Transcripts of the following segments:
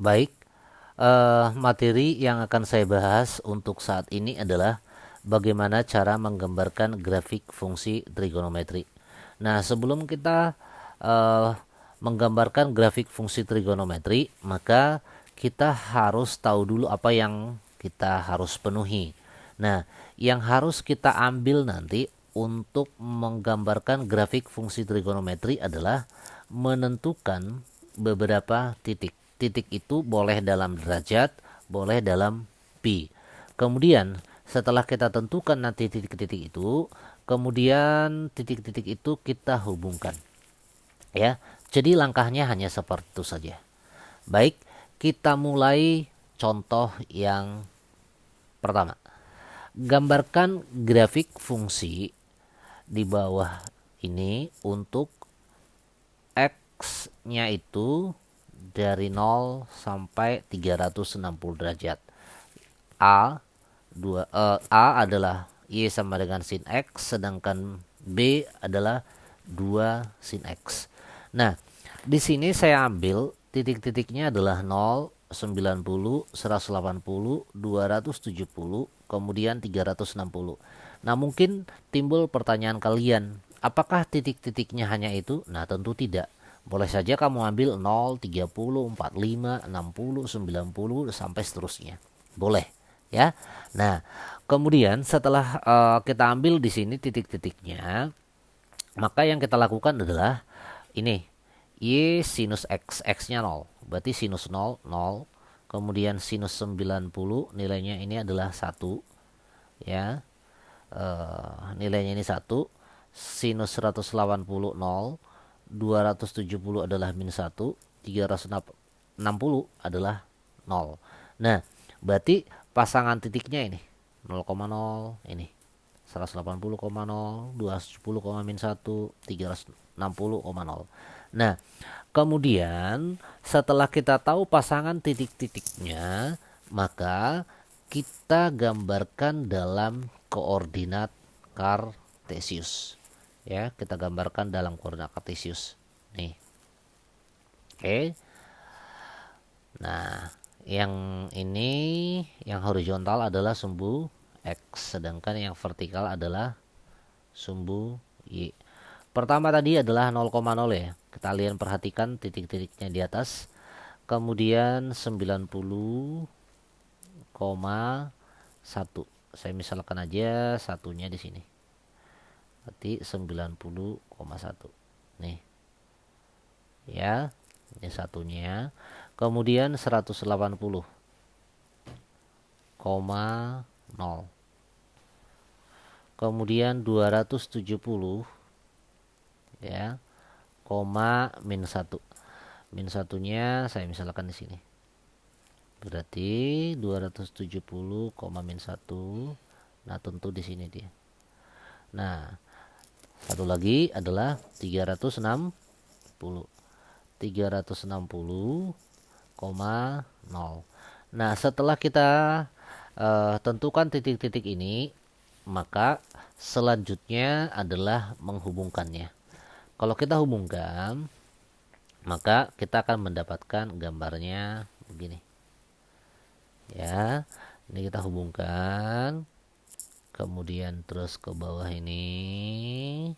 Baik, materi yang akan saya bahas untuk saat ini adalah bagaimana cara menggambarkan grafik fungsi trigonometri. Nah, sebelum kita eh, menggambarkan grafik fungsi trigonometri, maka kita harus tahu dulu apa yang kita harus penuhi. Nah, yang harus kita ambil nanti untuk menggambarkan grafik fungsi trigonometri adalah menentukan beberapa titik. Titik itu boleh dalam derajat, boleh dalam pi. Kemudian setelah kita tentukan nanti titik-titik itu, kemudian titik-titik itu kita hubungkan. Ya, jadi langkahnya hanya seperti itu saja. Baik, kita mulai contoh yang pertama. Gambarkan grafik fungsi di bawah ini untuk X-nya itu dari 0 sampai 360 derajat. A A adalah Y sama dengan sin X, sedangkan B adalah 2 sin X. Nah, di sini saya ambil titik-titiknya adalah 0, 90, 180, 270, kemudian 360. Nah, mungkin timbul pertanyaan kalian, apakah titik-titiknya hanya itu? Nah, tentu tidak. Boleh saja kamu ambil 0, 30, 45, 60, 90 sampai seterusnya. Boleh, ya. Nah, kemudian setelah kita ambil di sini titik-titiknya, maka yang kita lakukan adalah ini. Y sinus X, X-nya 0. Berarti sinus 0, 0. Kemudian sinus 90 nilainya ini adalah 1. Ya. Nilainya ini 1. Sinus 180 0. 270 adalah min 1. 360 adalah 0. Nah, berarti pasangan titiknya ini 0,0 ini 180,0, 270, min 1, 360,0. Nah, kemudian setelah kita tahu pasangan titik-titiknya, maka kita gambarkan dalam koordinat kartesius. Ya, kita gambarkan dalam koordinat kartesius. Nih. Oke. Nah, yang ini yang horizontal adalah sumbu X, sedangkan yang vertikal adalah sumbu Y. Pertama tadi adalah 0,0 ya. Kita lihat perhatikan titik-titiknya di atas. Kemudian 90,1. Saya misalkan aja satunya di sini. Berarti 90,1. Nih. Ya, ini satunya. Kemudian 180,0. Kemudian 270 ya, koma min 1. Min satunya saya misalkan di sini. Berarti 270, min 1. Nah, tentu di sini dia. Nah, satu lagi adalah 360. 360,0. Nah, setelah kita tentukan titik-titik ini, maka selanjutnya adalah menghubungkannya. Kalau kita hubungkan, maka kita akan mendapatkan gambarnya begini. Ya, ini kita hubungkan. Kemudian terus ke bawah ini.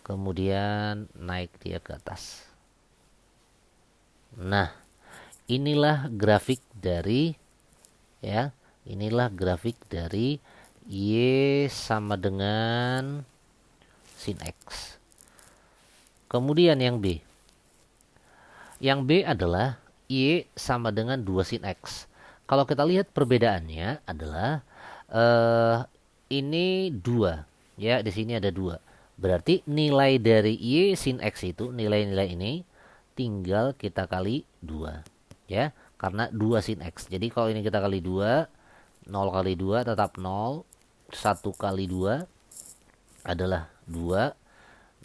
Kemudian naik dia ke atas. Nah, inilah grafik dari ya, inilah grafik dari Y sama dengan sin X. Kemudian yang B. Yang B adalah Y sama dengan 2 sin X. Kalau kita lihat perbedaannya adalah ini 2. Ya, di sini ada 2. Berarti nilai dari Y sin X itu, nilai-nilai ini tinggal kita kali 2. Ya, karena 2 sin X. Jadi kalau ini kita kali 2, 0 kali 2 tetap 0. 1 kali 2 adalah 2.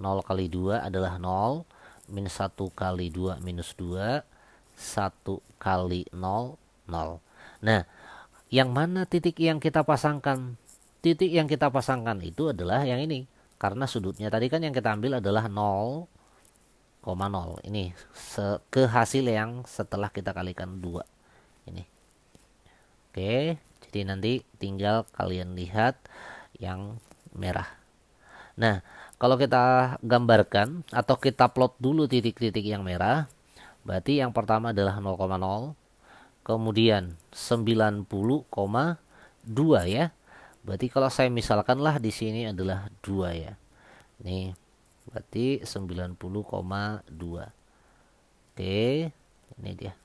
0 kali 2 adalah 0. Min 1 kali 2 minus 2. 1 kali 0, 0. Nah, yang mana titik yang kita pasangkan? Titik yang kita pasangkan itu adalah yang ini. Karena sudutnya tadi kan yang kita ambil adalah 0, 0,0. Ini ke hasil yang setelah kita kalikan 2 ini. Oke, jadi nanti tinggal kalian lihat yang merah. Nah, kalau kita gambarkan atau kita plot dulu titik-titik yang merah, berarti yang pertama adalah 0,0, kemudian 90,2 ya. Berarti kalau saya misalkanlah di sini adalah 2 ya. Ini berarti 90,2. Oke, ini dia.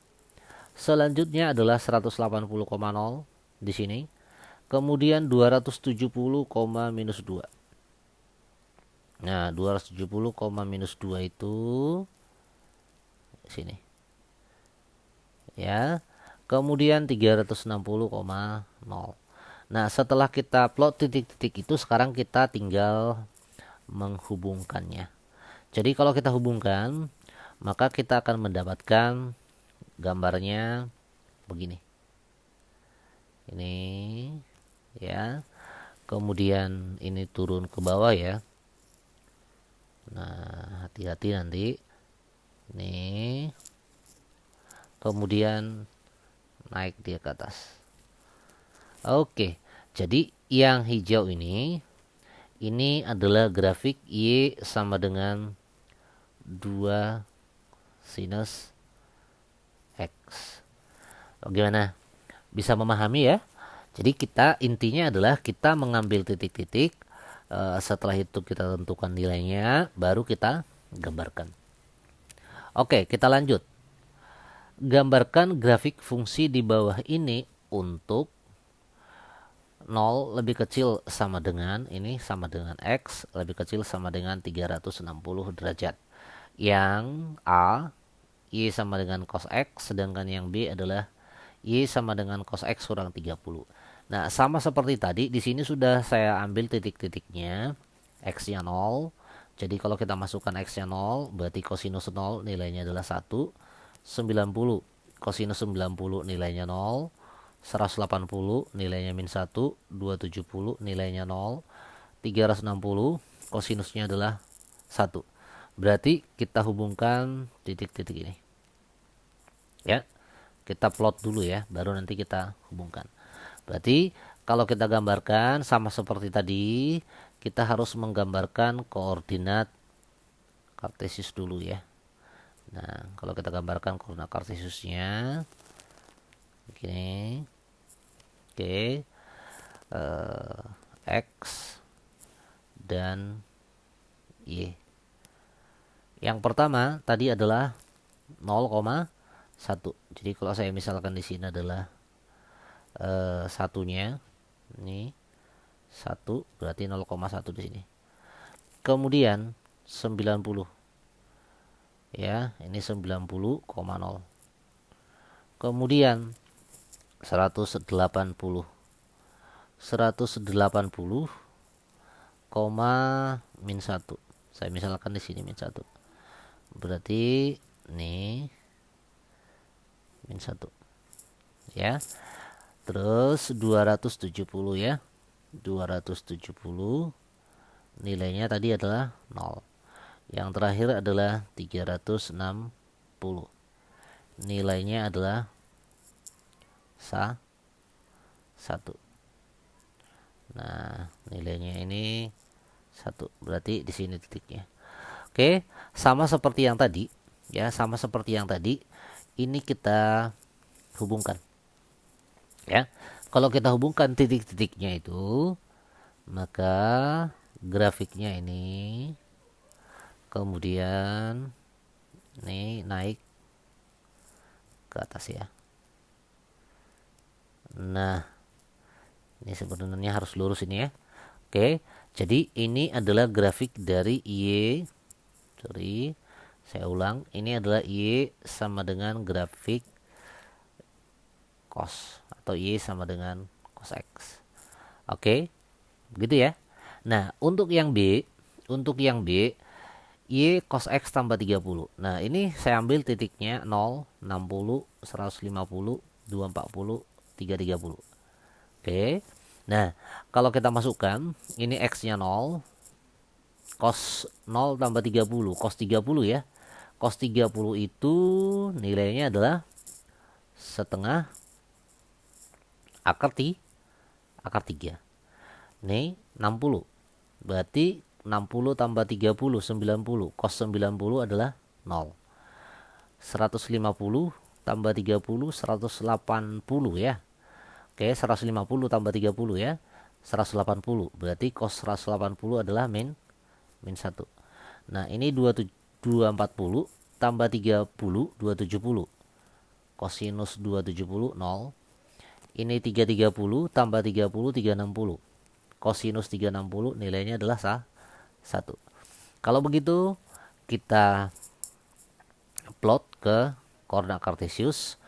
Selanjutnya adalah 180,0 di sini. Kemudian 270, minus 2. Nah, 270, minus 2 itu sini. Ya. Kemudian 360,0. Nah, setelah kita plot titik-titik itu, sekarang kita tinggal menghubungkannya. Jadi kalau kita hubungkan, maka kita akan mendapatkan gambarnya begini. Ini ya. Kemudian ini turun ke bawah ya. Nah, hati-hati nanti. Ini. Kemudian naik dia ke atas. Oke. Jadi yang hijau ini adalah grafik Y sama dengan 2 sinus X. Bagaimana? Bisa memahami ya? Jadi kita intinya adalah kita mengambil titik-titik, setelah itu kita tentukan nilainya, baru kita gambarkan. Oke, kita lanjut. Gambarkan grafik fungsi di bawah ini untuk 0 lebih kecil sama dengan ini sama dengan X lebih kecil sama dengan 360 derajat. Yang A, Y sama dengan cos X, sedangkan yang B adalah Y sama dengan cos X kurang 30. Nah, sama seperti tadi, di sini sudah saya ambil titik-titiknya. X-nya 0. Jadi kalau kita masukkan X-nya 0, berarti kosinus 0 nilainya adalah 1. 90. Kosinus 90 nilainya 0. 180 nilainya min 1. 270 nilainya 0. 360 kosinusnya adalah 1. Berarti kita hubungkan titik-titik ini. Ya. Kita plot dulu ya, baru nanti kita hubungkan. Berarti kalau kita gambarkan sama seperti tadi, kita harus menggambarkan koordinat kartesius dulu ya. Nah, kalau kita gambarkan koordinat kartesiusnya begini. Oke. X dan Y. Yang pertama tadi adalah 0,1. Jadi kalau saya misalkan di sini adalah satunya ini 1 berarti 0,1 di sini. Kemudian 90 ya, ini 90,0. Kemudian 180 min 1. Saya misalkan di sini min 1. Berarti ini min 1. Ya. Terus 270 ya. 270 nilainya tadi adalah 0. Yang terakhir adalah 360. Nilainya adalah 1. Nah, nilainya ini 1. Berarti di sini titiknya. Oke, sama seperti yang tadi ya, sama seperti yang tadi. Ini kita hubungkan. Ya. Kalau kita hubungkan titik-titiknya itu, maka grafiknya ini kemudian ini naik ke atas ya. Nah, ini sebenarnya harus lurus ini ya. Oke, jadi ini adalah grafik dari Y. Sorry, saya ulang. Ini adalah Y sama dengan grafik cos atau Y sama dengan cos X. Oke, begitu ya. Nah, untuk yang B, Y cos X tambah 30. Nah, ini saya ambil titiknya 0, 60, 150, 240, 330. Oke. Nah, kalau kita masukkan, ini X-nya 0, cos 0 tambah 30, cos 30 ya. Cos 30 itu nilainya adalah setengah akar 3. Nih 60. Berarti 60 tambah 30 90. Cos 90 adalah 0. 150 tambah 30 180 ya. Oke, 150 tambah 30 ya. 180. Berarti cos 180 adalah min 1. Nah, ini 240 tambah 30 270. Kosinus 270 0. Ini 330 tambah 30 360. Kosinus 360 nilainya adalah 1. Kalau begitu kita plot ke koordinat kartesius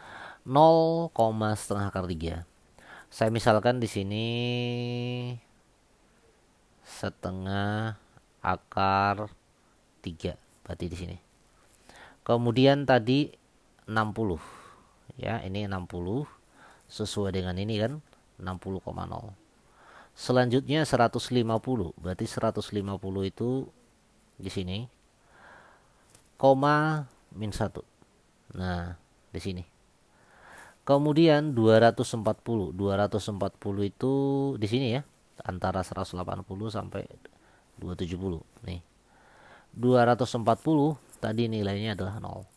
0, setengah akar 3. Saya misalkan di sini setengah akar 3. Berarti di sini. Kemudian tadi 60. Ya, ini 60 sesuai dengan ini kan 60,0. Selanjutnya 150. Berarti 150 itu di sini koma min 1. Nah, di sini. Kemudian 240. 240 itu di sini ya, antara 180 sampai 270. Nih. 240 tadi nilainya adalah 0.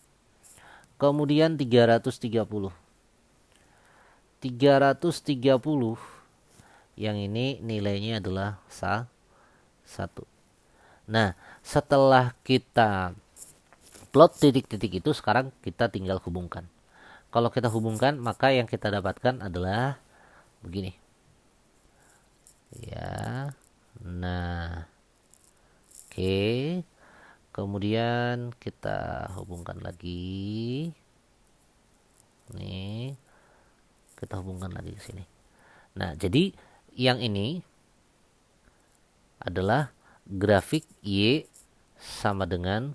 Kemudian 330. 330 yang ini nilainya adalah 1. Nah, setelah kita plot titik-titik itu, sekarang kita tinggal hubungkan. Kalau kita hubungkan, maka yang kita dapatkan adalah begini. Ya. Nah. Oke. Kemudian kita hubungkan lagi. Nih. Kita hubungkan lagi ke sini. Nah, jadi yang ini adalah grafik Y sama dengan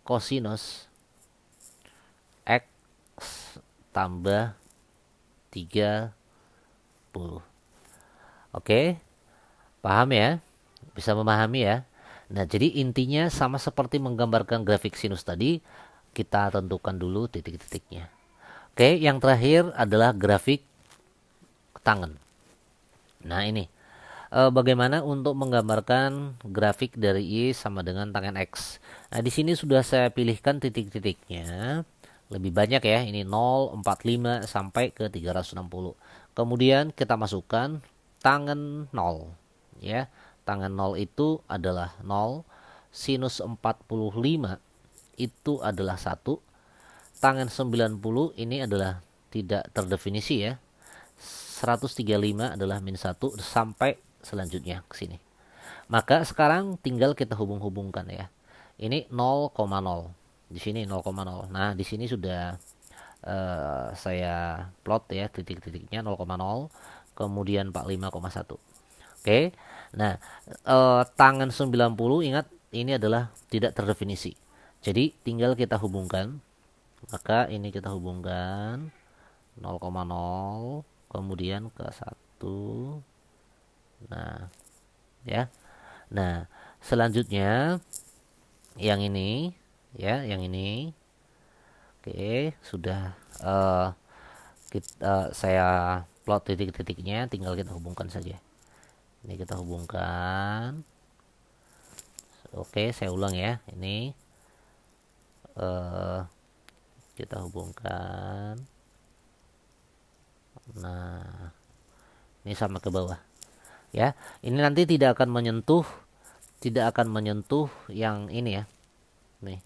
kosinus X tambah 30. Oke, paham ya? Bisa memahami ya? Nah, jadi intinya sama seperti menggambarkan grafik sinus tadi, kita tentukan dulu titik-titiknya. Oke, yang terakhir adalah grafik tangen. Nah, ini bagaimana untuk menggambarkan grafik dari Y sama dengan tangen X. Nah, di sini sudah saya pilihkan titik-titiknya. Lebih banyak ya, ini 0, 45 sampai ke 360. Kemudian kita masukkan tangen 0 ya. Tangen 0 itu adalah 0, sinus 45 itu adalah 1, tangen 90 ini adalah tidak terdefinisi ya. 135 adalah min 1 sampai selanjutnya ke sini. Maka sekarang tinggal kita hubung-hubungkan ya. Ini 0,0. Di sini 0,0. Nah, di sini sudah saya plot ya titik-titiknya 0,0, kemudian 45,1. Oke. Nah, tangen 90 ingat ini adalah tidak terdefinisi. Jadi tinggal kita hubungkan. Maka ini kita hubungkan 0,0 kemudian ke 1. Nah, ya. Nah, selanjutnya yang ini ya, yang ini. Oke, sudah saya plot titik-titiknya, tinggal kita hubungkan saja. Ini kita hubungkan. Oke, saya ulang ya. Ini kita hubungkan. Nah, ini sama ke bawah. Ya, ini nanti tidak akan menyentuh yang ini ya. Nih.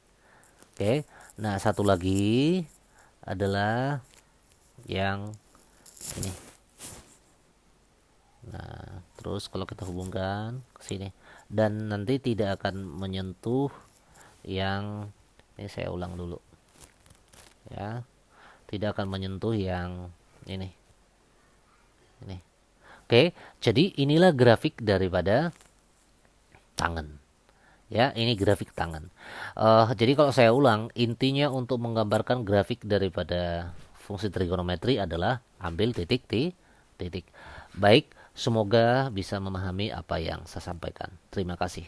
Oke. Nah, satu lagi adalah yang ini. Nah, terus kalau kita hubungkan ke sini dan nanti tidak akan menyentuh yang ini, saya ulang dulu. Ya. Tidak akan menyentuh yang ini. Ini. Oke, jadi inilah grafik daripada tangen. Ya, ini grafik tangen. Jadi kalau saya ulang, intinya untuk menggambarkan grafik daripada fungsi trigonometri adalah ambil titik. Baik, semoga bisa memahami apa yang saya sampaikan. Terima kasih.